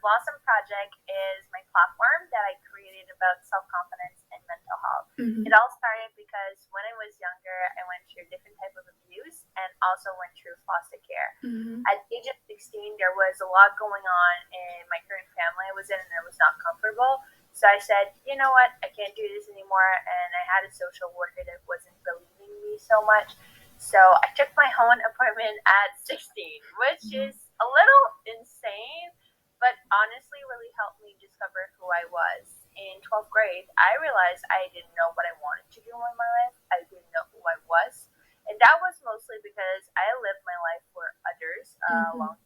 Blossom Project is my platform that I created about self-confidence and mental health. Mm-hmm. It all started because when I was younger, I went through different type of abuse and also went through foster care. Mm-hmm. At the age of 16, there was a lot going on in my current family I was in, and I was not comfortable. So I said, you know what, I can't do this anymore. And I had a social worker that wasn't believing me so much. So I took my own apartment at 16, which is a little insane, but honestly really helped me discover who I was. In 12th grade, I realized I didn't know what I wanted to do in my life. I didn't know who I was. And that was mostly because I lived my life for others Mm-hmm. long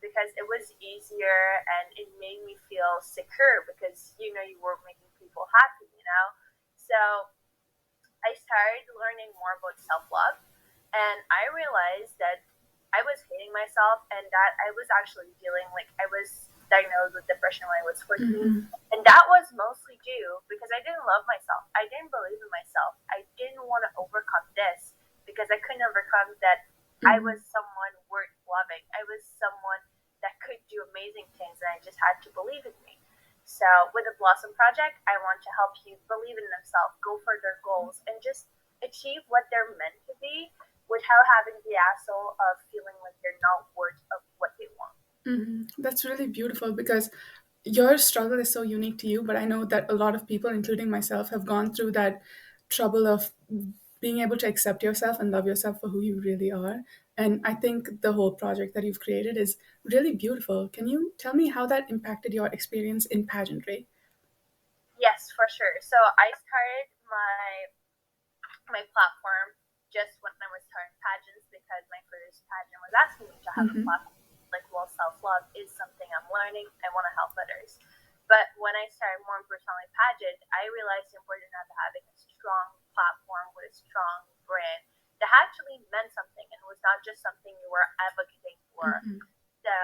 because it was easier and it made me feel secure because you were making people happy. So I started learning more about self love, and I realized that I was hating myself and that I was actually dealing like I was diagnosed with depression when I was 14, Mm-hmm. and that was mostly due because I didn't love myself. I didn't believe in myself. I didn't want to overcome this because I couldn't overcome that I Mm-hmm. was someone worth loving. I was someone that could do amazing things, and I just had to believe in me. So, with the Blossom Project, I want to help youth believe in themselves, go for their goals, and just achieve what they're meant to be without having the hassle of feeling like they're not worth of what they want. Mm-hmm. That's really beautiful because your struggle is so unique to you, but I know that a lot of people, including myself, have gone through that trouble of being able to accept yourself and love yourself for who you really are. And I think the whole project that you've created is really beautiful. Can you tell me how that impacted your experience in pageantry? Yes, for sure. So I started my platform just when I was starting pageants because my first pageant was asking me to have a Mm-hmm. platform. Like, well, self love is something I'm learning. I want to help others. But when I started more personally pageant, I realized the importance of having a strong platform with a strong brand that actually meant something and was not just something you were advocating for. Mm-hmm. So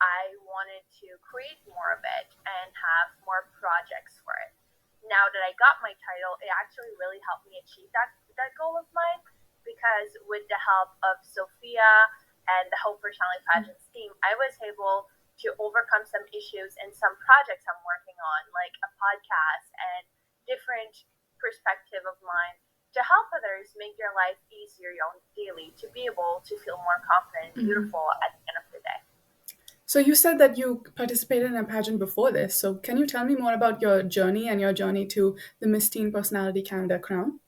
I wanted to create more of it and have more projects for it. Now that I got my title, it actually really helped me achieve that goal of mine because with the help of Sophia and the Hope for Personality Pageants team, I was able to overcome some issues and some projects I'm working on, like a podcast and different perspective of mine to help others make their life easier daily to be able to feel more confident and Mm-hmm. beautiful at the end of the day. So you said that you participated in a pageant before this. So can you tell me more about your journey and your journey to the Miss Teen Personality Canada crown?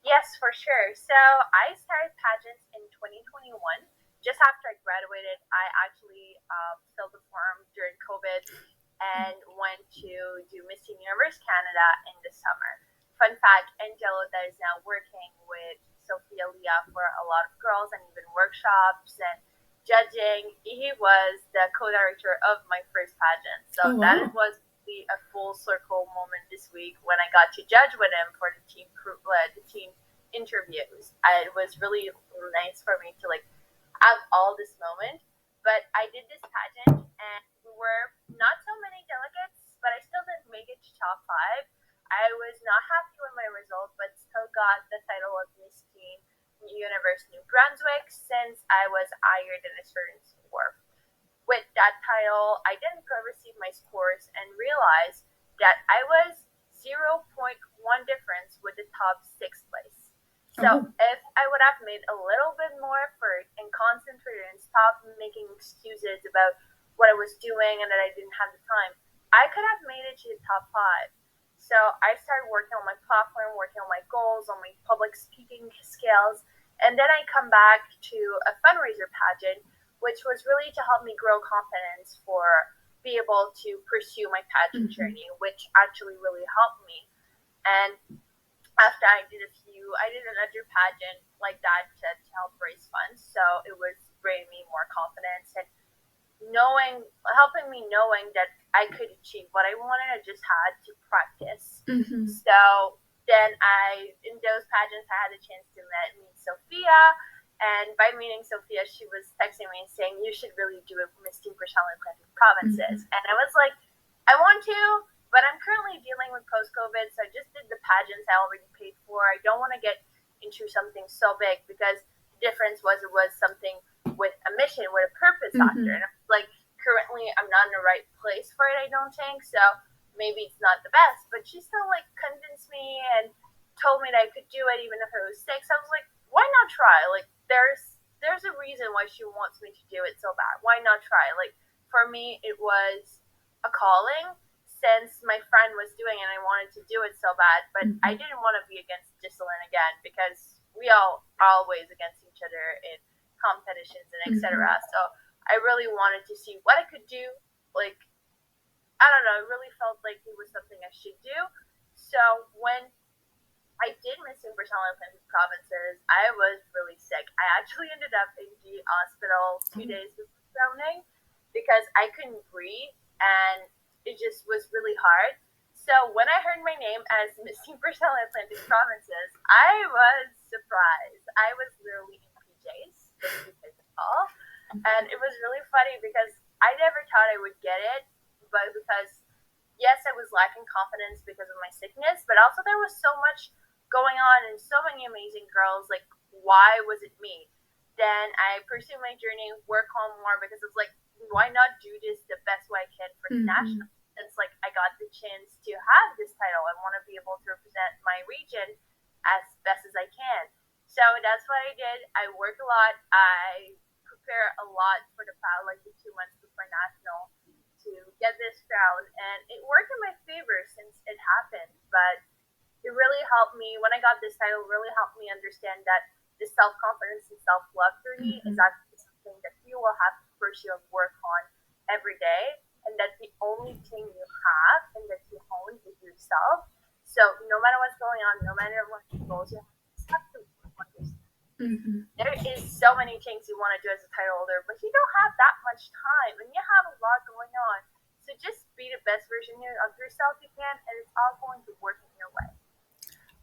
Yes, for sure. So I started pageants in 2021. Just after I graduated, I actually filled the form during COVID and went to do Miss Teen Universe Canada in the summer. Fun fact, Angelo that is now working with Sophia Leah for a lot of girls and even workshops and judging. He was the co-director of my first pageant. Oh, So that wow. was a full circle moment this week when I got to judge with him for the team interviews. It was really nice for me to like have all this moment. But I did this pageant, and we were not so many delegates, but I still didn't make it to top five. I was not happy with my result, but still got the title of Miss Teen Universe New Brunswick since I was higher than a certain score. With that title, I didn't receive my scores and realized that I was zero point 0.1 difference with the top sixth place. So Oh. if I would have made a little bit more effort and concentrated and stopped making excuses about what I was doing and that I didn't have the time, I could have made it to the top five. So I started working on my platform, working on my goals, on my public speaking skills, and then I come back to a fundraiser pageant which was really to help me grow confidence for be able to pursue my pageant Mm-hmm. journey, which actually really helped me. And after I did another pageant like that to help raise funds. So it was bringing me more confidence and helping me knowing that I could achieve what I wanted. I just had to practice. Mm-hmm. So then in those pageants, I had a chance to meet Sophia. And by meeting Sophia, she was texting me and saying, you should really do a Miss Teen Personality Planning Mm-hmm. provinces. And I was like, I want to, but I'm currently dealing with post-COVID. So I just did the pageants I already paid for. I don't want to get into something so big because the difference was it was something with a mission, with a purpose after. Mm-hmm. And I was like, currently definitely I'm not in the right place for it, I don't think. So maybe it's not the best, but she still like convinced me and told me that I could do it even if it was sick. So I was like, why not try? Like there's a reason why she wants me to do it so bad. Why not try? Like for me it was a calling since my friend was doing it and I wanted to do it so bad, but I Mhm. didn't want to be against Giselin again because we all are always against each other in competitions and Mhm. etc. So I really wanted to see what I could do. Like I don't know, it really felt like it was something I should do. So when I did Miss Universal Atlantic Provinces, I was really sick. I actually ended up in the hospital 2 days before drowning because I couldn't breathe and it just was really hard. So when I heard my name as Miss Universal Atlantic Provinces, I was surprised. I was literally in PJs, just because of all. And it was really funny because I never thought I would get it, but because yes, I was lacking confidence because of my sickness, but also there was so much going on and so many amazing girls. Like, why was it me? Then I pursued my journey, work on more because it's like, why not do this the best way I can for the national? Mhm. It's like I got the chance to have this title. I want to be able to represent my region as best as I can. So that's what I did. I work a lot. I prepare a lot for the like the 2 months before national to get this crown, and it worked in my favor since it happened. But it really helped me when I got this title. Really helped me understand that the self confidence and self love for me is Mhm. actually something that you will have to pursue and work on every day, and that the only thing you have and that you hone is yourself. So no matter what's going on, no matter what goals you have to work on yourself. Mhm. There is so many things you want to do as a title holder, but you don't have that much time, and you have a lot going on. So just be the best version of yourself you can, and it's all going to work in your way.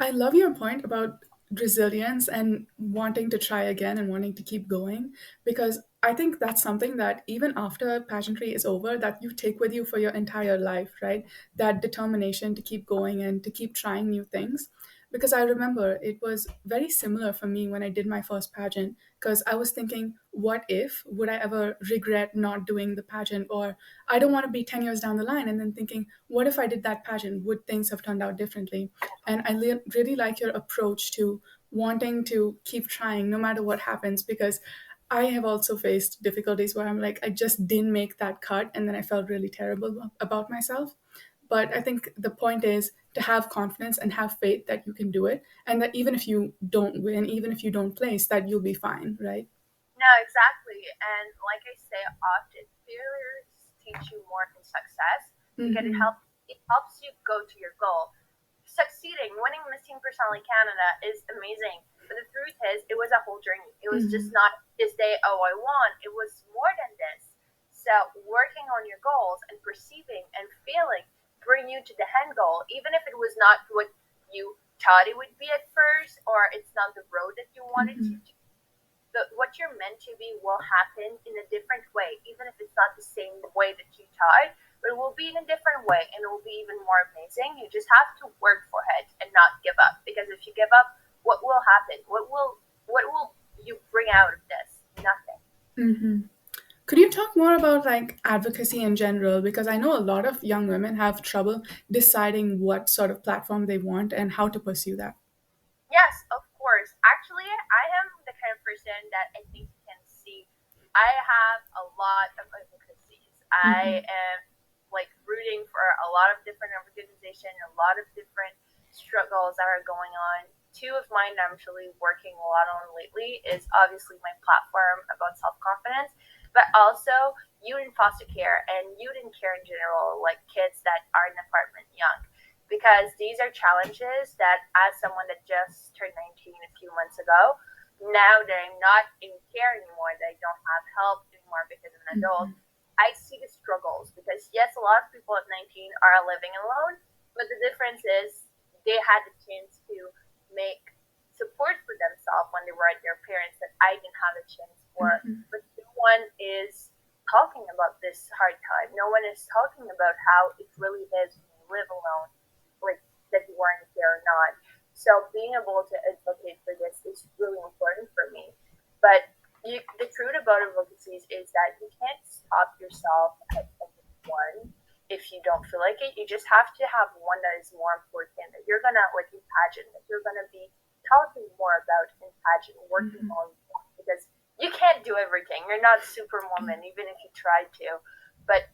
I love your point about resilience and wanting to try again and wanting to keep going because I think that's something that even after pageantry is over that you take with you for your entire life, right? That determination to keep going and to keep trying new things. Because I remember it was very similar for me when I did my first pageant because I was thinking, what if would I ever regret not doing the pageant, or I don't want to be 10 years down the line and then thinking, what if I did that pageant, would things have turned out differently? And I really like your approach to wanting to keep trying no matter what happens because I have also faced difficulties where I'm like, I just didn't make that cut. And then I felt really terrible about myself. But I think the point is to have confidence and have faith that you can do it. And that even if you don't win, even if you don't place, that you'll be fine, right? No, exactly. And like I say often, failures teach you more than success because Mm-hmm. it helps you go to your goal. Succeeding, winning Miss Teen Personality Canada is amazing. But the truth is, it was a whole journey. It was just Mm-hmm. not this day, oh, I won. It was more than this. So, working on your goals and perceiving and failing bring you to the end goal, even if it was not what you thought it would be at first, or it's not the road that you wanted to Mm-hmm. do. What you're meant to be will happen in a different way, even if it's not the same way that you thought, but it will be in a different way and it will be even more amazing. You just have to work for it and not give up. Because if you give up, what will happen? What will you bring out of this? Nothing. Mm-hmm. Could you talk more about like advocacy in general? Because I know a lot of young women have trouble deciding what sort of platform they want and how to pursue that. Yes, of course. Actually, I am the kind of person that I think you can see. I have a lot of advocacies. I Mm-hmm. am like rooting for a lot of different organizations, a lot of different struggles that are going on. Two of mine I'm actually working a lot on lately is obviously my platform about self confidence, but also youth in foster care and youth in care in general, like kids that are in apartment young, because these are challenges that, as someone that just turned 19 a few months ago, now that I'm not in care anymore, that I don't have help anymore because I'm an adult, Mm-hmm. I see the struggles. Because, yes, a lot of people at 19 are living alone, but the difference is they had the chance to make support for themselves when they were at their parents that I didn't have a chance for. Mm-hmm. But no one is talking about this hard time. No one is talking about how it really is when you live alone, like that you weren't there or not. So being able to advocate for this is really important for me. But the truth about advocacies is that you can't stop yourself at any one if you don't feel like it. You just have to have one that is more important that you're gonna like in pageant that you're gonna be talking more about in pageant, working Hmm. on because you can't do everything. You're not superwoman, even if you try to. But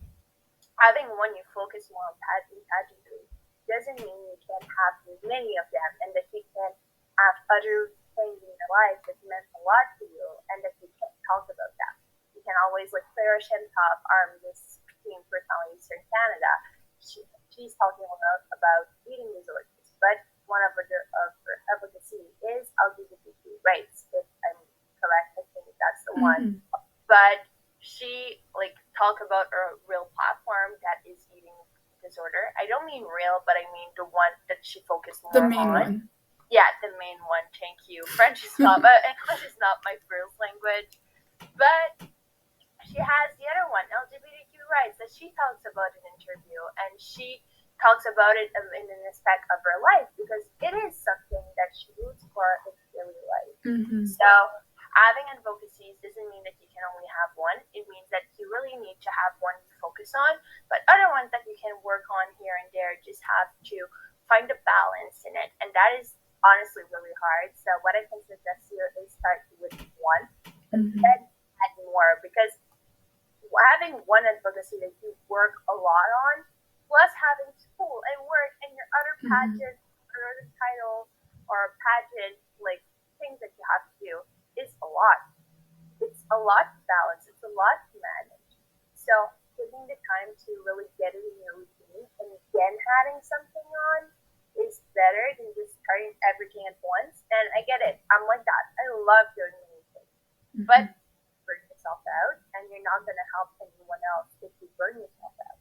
having one you focus more on pageantry doesn't mean you can't have many of them and that you can have other things in your life that meant a lot to you and that you can't talk about them. You can always like Clara Shentop, our Miss Teen Personality Eastern Canada. She's talking about eating disorders, but one of her advocacy is LGBTQ rights, if I'm correct. I think that's the one, Hmm. but she like talk about a real platform that is eating disorder. I don't mean real, but I mean the one that she focused The more main on. one. Yeah, the main one. Thank you. French is not, English is not my first language, but she has the other one, LGBTQ rights, that she talks about in interview, and she talks about it in an aspect of her life because it is something that she roots for in daily life. Hmm. So having advocacies doesn't mean that you can only have one. It means that you really need to have one you focus on, but other ones that you can work on here and there just have to find a balance in it, and that is honestly really hard. So what I can suggest you is start with one and Hmm. then add more because having one advocacy that you work a lot on, plus having school and work and your other Hmm. pageant or other title or pageant like things that you have to do is a lot. It's a lot to balance. It's a lot to manage. So taking the time to really get it in your routine and then adding something on is better than just starting everything at once. And I get it. I'm like that. I love doing many things. But Hmm. burn yourself out and you're not going to help anyone else if you burn yourself out.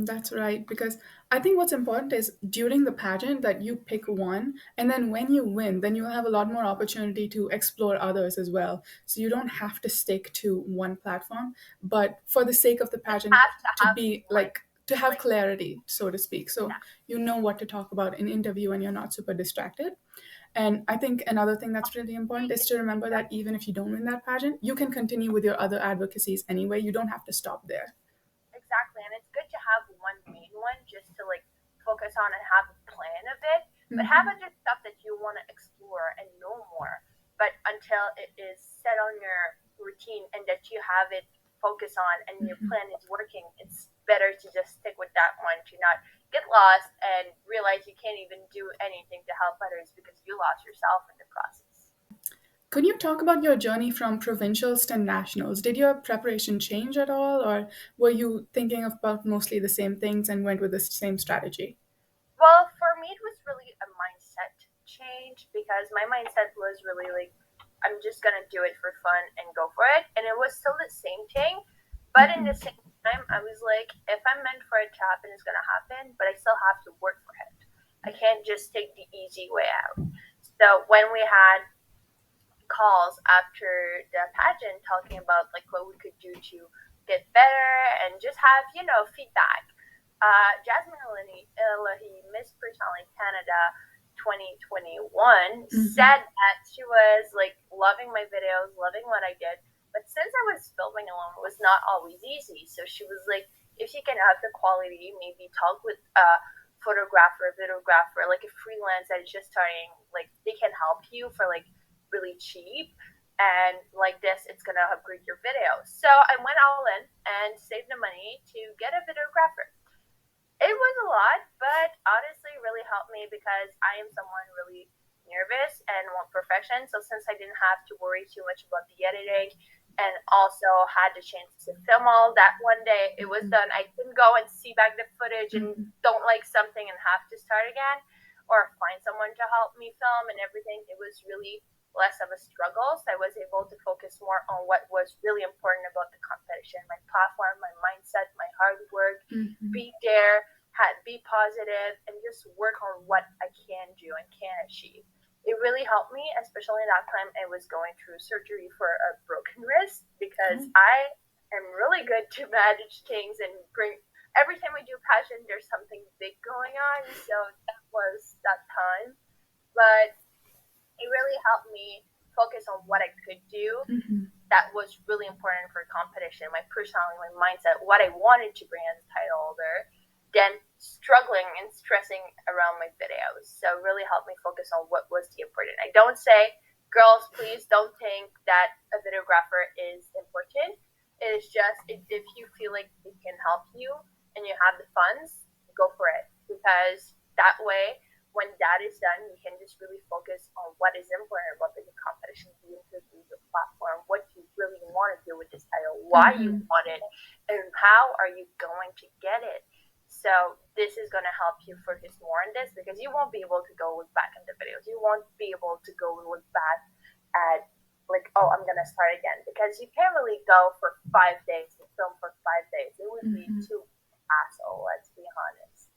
That's right. Because I think what's important is during the pageant that you pick one, and then when you win, then you'll have a lot more opportunity to explore others as well. So you don't have to stick to one platform, but for the sake of the Just pageant, have to to have be like like to have like clarity, so to speak. So yeah. you know what to talk about in interview and you're not super distracted. And I think another thing that's really important is to remember that even if you don't win that pageant, you can continue with your other advocacies anyway. You don't have to stop there. Exactly, and it's good to have one main one just to like focus on and have a plan of it, but have Hmm. other stuff that you want to explore and know more. But until it is set on your routine and that you have it focus on and your plan is working, it's better to just stick with that one to not get lost and realize you can't even do anything to help others because you lost yourself in the process. Could you talk about your journey from provincials to nationals? Did your preparation change at all, or were you thinking about mostly the same things and went with the same strategy? Well, for me, it was really a mindset change because my mindset was really like, I'm just gonna do it for fun and go for it. And it was still the same thing, but in the Hmm. same time, I was like, if I'm meant for it to happen, it's gonna happen, but I still have to work for it. I can't just take the easy way out. So when we had calls after the pageant talking about like what we could do to get better and just have feedback. Jasmine Elahi, Miss Personality Canada 2021, Hmm. said that she was like loving my videos, loving what I did. But since I was filming alone, it was not always easy. So she was like, if you can have the quality, maybe talk with a photographer, videographer, like a freelance that is just starting, like they can help you for like really cheap and like this it's gonna upgrade your video. So I went all in and saved the money to get a videographer. It was a lot, but honestly really helped me because I am someone really nervous and want perfection. So since I didn't have to worry too much about the editing and also had the chance to film all that one day, it was done. I couldn't go and see back the footage and Hmm. don't like something and have to start again or find someone to help me film and everything. It was really less of a struggle. So I was able to focus more on what was really important about the competition, my platform, my mindset, my hard work, Hmm. be there, be positive, and just work on what I can do and can achieve. It really helped me, especially that time I was going through surgery for a broken wrist because Oh. I am really good to manage things and bring. Every time we do passion, there's something big going on. So that was that time. But it really helped me focus on what I could do Mm-hmm. that was really important for competition, my personality, my mindset, what I wanted to bring as a title holder, than struggling and stressing around my videos. So it really helped me focus on what was the important. I don't say, girls, please don't think that a videographer is important. It is just if you feel like it can help you and you have the funds, go for it. Because that way, when that is done, you can just really focus on what is important about the competition, the interview, the platform, what you really want to do with this title, why you Mm-hmm. want it, and how are you going to get it. So this is going to help you focus more on this because you won't be able to go look back in the videos. You won't be able to go look back at like, oh, I'm going to start again because you can't really go for 5 days and film for 5 days. It would be Mm-hmm. too hassle, let's be honest.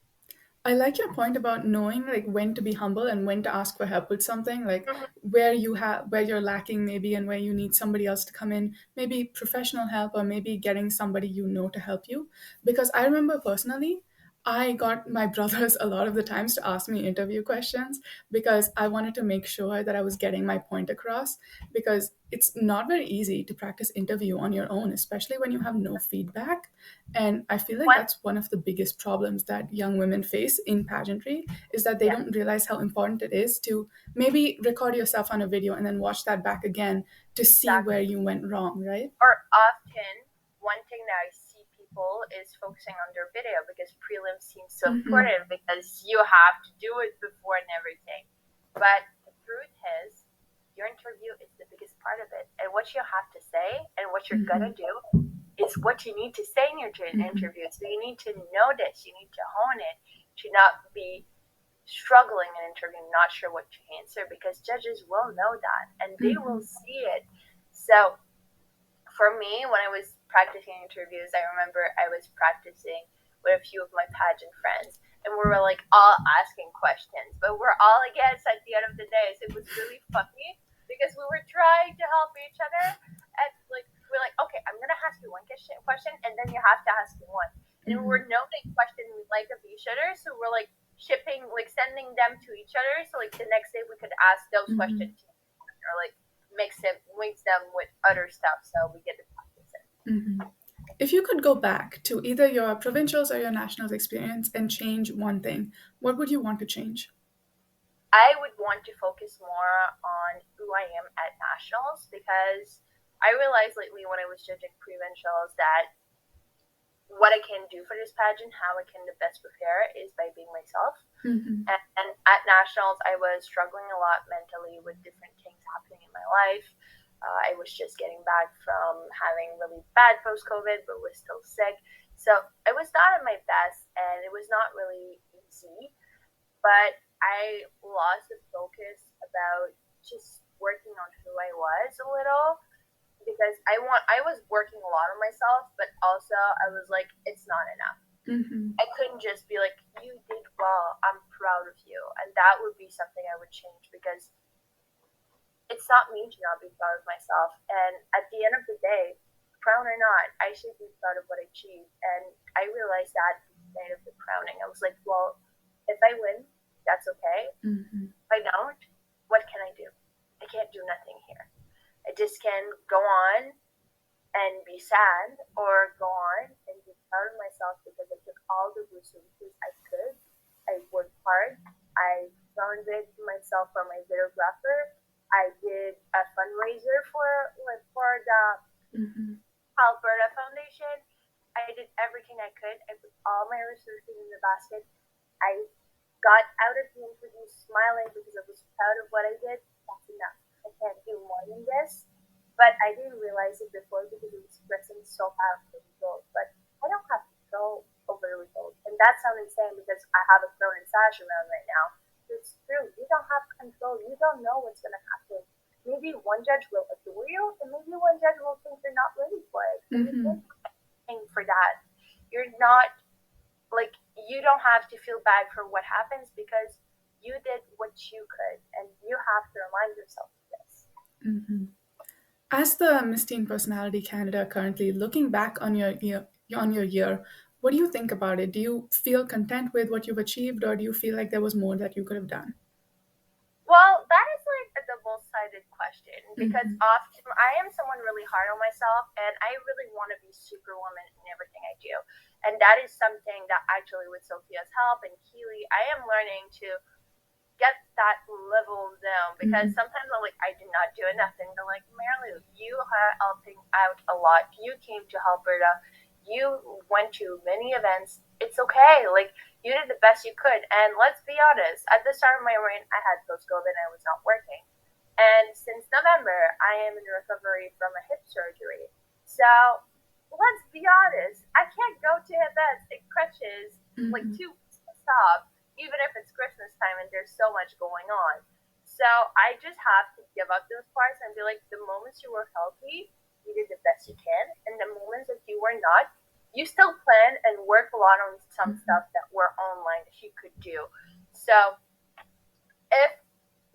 I like your point about knowing like when to be humble and when to ask for help with something, like Mm-hmm. where you're lacking maybe and where you need somebody else to come in, maybe professional help or maybe getting somebody you know to help you. Because I remember personally, I got my brothers a lot of the times to ask me interview questions because I wanted to make sure that I was getting my point across, because it's not very easy to practice interview on your own, especially when you have no feedback. And I feel like One, that's one of the biggest problems that young women face in pageantry, is that they yeah, don't realize how important it is to maybe record yourself on a video and then watch that back again to see where exactly. you went wrong, right? Or often, one thing that I see people is focusing on their video because prelims seems so Mm-hmm. important because you have to do it before and everything. But the truth is, your interview is the biggest part of it. And what you have to say and what you're Mm-hmm. going to do is what you need to say in your Mm-hmm. interview. So you need to know this, you need to hone it, to not be struggling in an interview, not sure what to answer because judges will know that and they Mm-hmm. will see it. So for me, when I was practicing interviews, I remember I was practicing with a few of my pageant friends, and we were like all asking questions, but we're all against at the end of the day. So it was really funny because we were trying to help each other, and like we're like, okay, I'm gonna ask you one question, and then you have to ask me one, and we Mm-hmm. were knowing questions we like of each other, so we're like shipping, like sending them to each other, so like the next day we could ask those Mm-hmm. questions to or like mix them with other stuff so we get to practice it. Mm-hmm. If you could go back to either your provincials or your nationals experience and change one thing, what would you want to change? I would want to focus more on who I am at nationals because I realized lately when I was judging provincials that what I can do for this pageant, how I can the best prepare is by being myself. Mm-hmm. And at nationals, I was struggling a lot mentally with different things happening in my life. I was just getting back from having really bad post COVID, but was still sick. So I was not at my best, and it was not really easy. But I lost the focus about just working on who I was a little because I was working a lot on myself, but also I was like, it's not enough. Mm-hmm. I couldn't just be like, you did well, I'm proud of you. And that would be something I would change because it's not me to not be proud of myself. And at the end of the day, crown or not, I should be proud of what I achieved. And I realized that at the end of the crowning, I was like, well, if I win, that's okay. Mm-hmm. If I don't, what can I do? I can't do nothing here. I just can go on and be sad or go on and be proud of myself because I took all the resources I could. I worked hard. I funded myself for my videographer. I did a fundraiser for the Mm-hmm. Alberta Foundation. I did everything I could. I put all my resources in the basket. I got out of the interview smiling because I was proud of what I did. That's enough. I can't do more than this. But I didn't realize it before because it was pressing so hard for the result. But I don't have control over the result. And that sounds insane because I have a crown and sash around right now. It's true. You don't have control. You don't know what's going to happen. Maybe one judge will adore you, and maybe one judge will think you're not ready for it. And you Mm-hmm. can't do anything for that. You're not like you don't have to feel bad for what happens because you did what you could, and you have to remind yourself of this. Mm-hmm. As the Miss Teen Personality Canada currently, looking back on your year, what do you think about it? Do you feel content with what you've achieved, or do you feel like there was more that you could have done? Well, that is like a double-sided question because Mm-hmm. often I am someone really hard on myself and I really want to be superwoman in everything I do. And that is something that actually with Sophia's help and Keely, I am learning to get that level down because Mm-hmm. sometimes I'm like, I did not do enough. And they're like, Marilou, you are helping out a lot. You came to Alberta. You went to many events. It's okay. Like, you did the best you could. And let's be honest, at the start of my reign, I had post COVID and I was not working. And since November, I am in recovery from a hip surgery. So let's be honest, I can't go to events in crutches like Mm-hmm. 2 weeks to stop, even if it's Christmas time and there's so much going on. So I just have to give up those parts and be like, the moments you were healthy, you did the best you can, and the moments that you were not, you still plan and work a lot on some Mm-hmm. stuff that were online that you could do. So if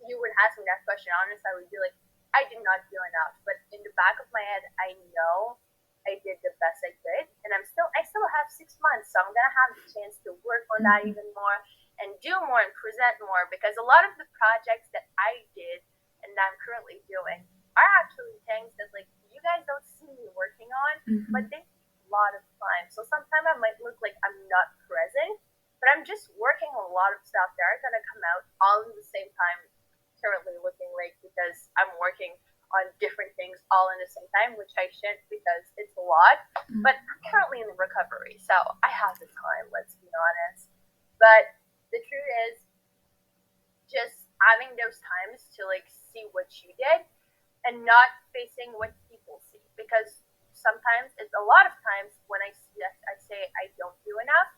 you would ask me that question, honest, I would be like, I did not do enough. But in the back of my head, I know I did the best I could, and I still have 6 months, so I'm gonna have the chance to work on that Mm-hmm. even more and do more and present more because a lot of the projects that I did and that I'm currently doing are actually things that like you guys don't see me working on, but Mm-hmm. they take a lot of time. So sometimes I might look like I'm not present, but I'm just working on a lot of stuff that are gonna come out all at the same time currently looking like because I'm working on different things all in the same time, which I shouldn't because it's a lot. But I'm currently in recovery, so I have the time, let's be honest. But the truth is just having those times to like see what you did and not facing what people see. Because sometimes it's a lot of times when I see that I say I don't do enough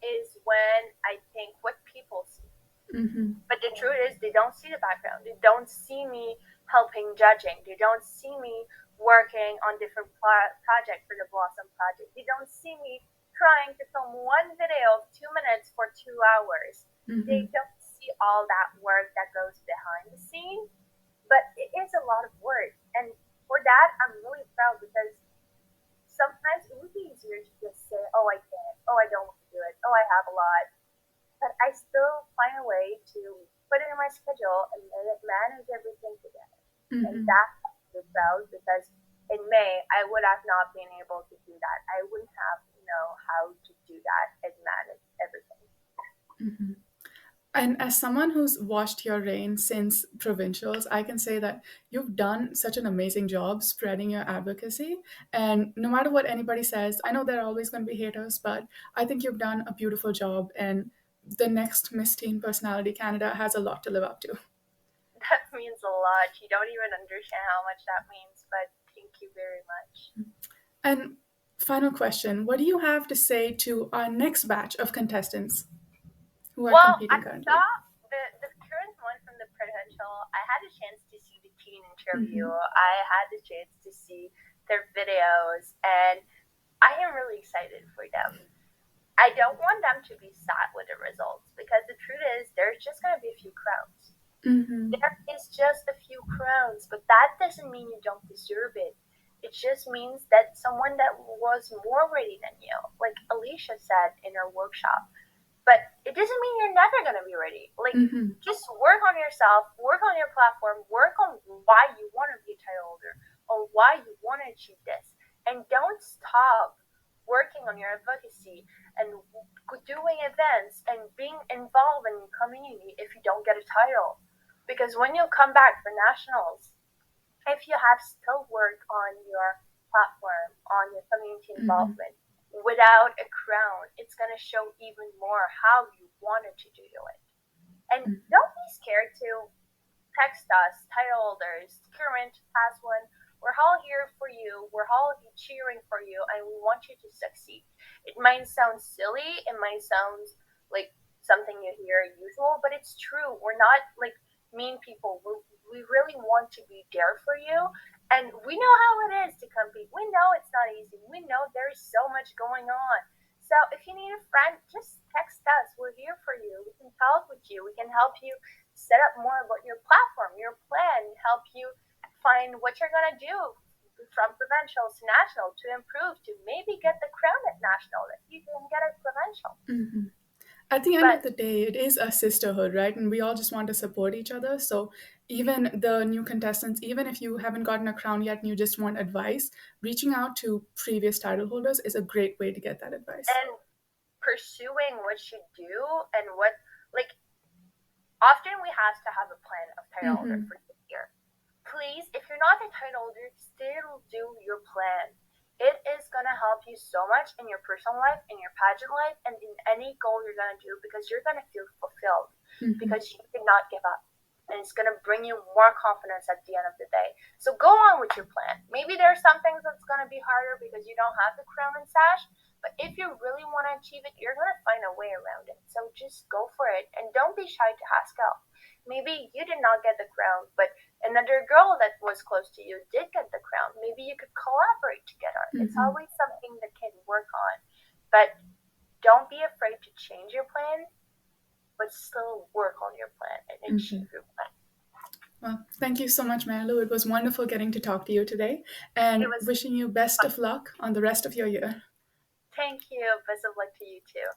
is when I think what people see. Mm-hmm. But the truth is, they don't see the background. They don't see me helping judging. They don't see me working on different projects for the Blossom Project. They don't see me trying to film one video of 2 minutes for 2 hours. Mm-hmm. They don't see all that work that goes behind the scene. But it is a lot of work. And for that, I'm really proud because sometimes it would be easier to just say, oh, I can't. Oh, I don't want to do it. Oh, I have a lot, but I still find a way to put it in my schedule and manage everything together. And Mm-hmm. that's the proud because in May I would have not been able to do that. I wouldn't have know how to do that and manage everything. Mm-hmm. And as someone who's watched your reign since provincials, I can say that you've done such an amazing job spreading your advocacy. And no matter what anybody says, I know there are always going to be haters, but I think you've done a beautiful job. And the next Miss Teen Personality Canada has a lot to live up to. That means a lot. You don't even understand how much that means, but thank you very much. And final question, what do you have to say to our next batch of contestants who are Well, I competing saw currently? the current one from the provincial. I had a chance to see the teen interview. Mm-hmm. I had the chance to see their videos, and I am really excited for them. I don't want them to be sad with the results because the truth is there's just going to be a few crowns. Mm-hmm. There is just a few crowns, but that doesn't mean you don't deserve it. It just means that someone that was more ready than you, like Alicia said in her workshop, but it doesn't mean you're never going to be ready. Like, Mm-hmm. just work on yourself, work on your platform, work on why you want to be a title holder, or why you want to achieve this. And don't stop working on your advocacy and doing events and being involved in your community if you don't get a title. Because when you come back for nationals, if you have still worked on your platform, on your community Mm-hmm. involvement, without a crown, it's going to show even more how you wanted to do it. And don't be scared to text us, title holders, current, past one. We're all here for you. We're all cheering for you, and we want you to succeed. It might sound silly. It might sound like something you hear usual, but it's true. We're not like mean people. We really want to be there for you, and we know how it is to compete. We know it's not easy. We know there's so much going on. So if you need a friend, just text us. We're here for you. We can talk with you. We can help you set up more about your platform, your plan, help you find what you're going to do from provincial to national to improve to maybe get the crown at national that you can get at provincial. Mm-hmm. At the end of But the day, it is a sisterhood, right? And we all just want to support each other. So even the new contestants, even if you haven't gotten a crown yet and you just want advice, reaching out to previous title holders is a great way to get that advice. and pursuing what you do and what, like, often we have to have a plan of title holder Mm-hmm. for the year. Please, if you're not a title holder, still do your plan. It is going to help you so much in your personal life, in your pageant life, and in any goal you're going to do, because you're going to feel fulfilled Mm-hmm. because you did not give up. And it's going to bring you more confidence at the end of the day. So go on with your plan. Maybe there are some things that's going to be harder because you don't have the crown and sash, but if you really want to achieve it, you're going to find a way around it. So just go for it and don't be shy to ask help. Maybe you did not get the crown, but another girl that was close to you did get the crown. Maybe you could collaborate together. It's Mm-hmm. always something that can work on. But don't be afraid to change your plan, but still work on your plan and Mm-hmm. achieve your plan. Well, thank you so much, Marilou. It was wonderful getting to talk to you today It and was wishing you best fun. of luck on the rest of your year. Thank you. Best of luck to you too.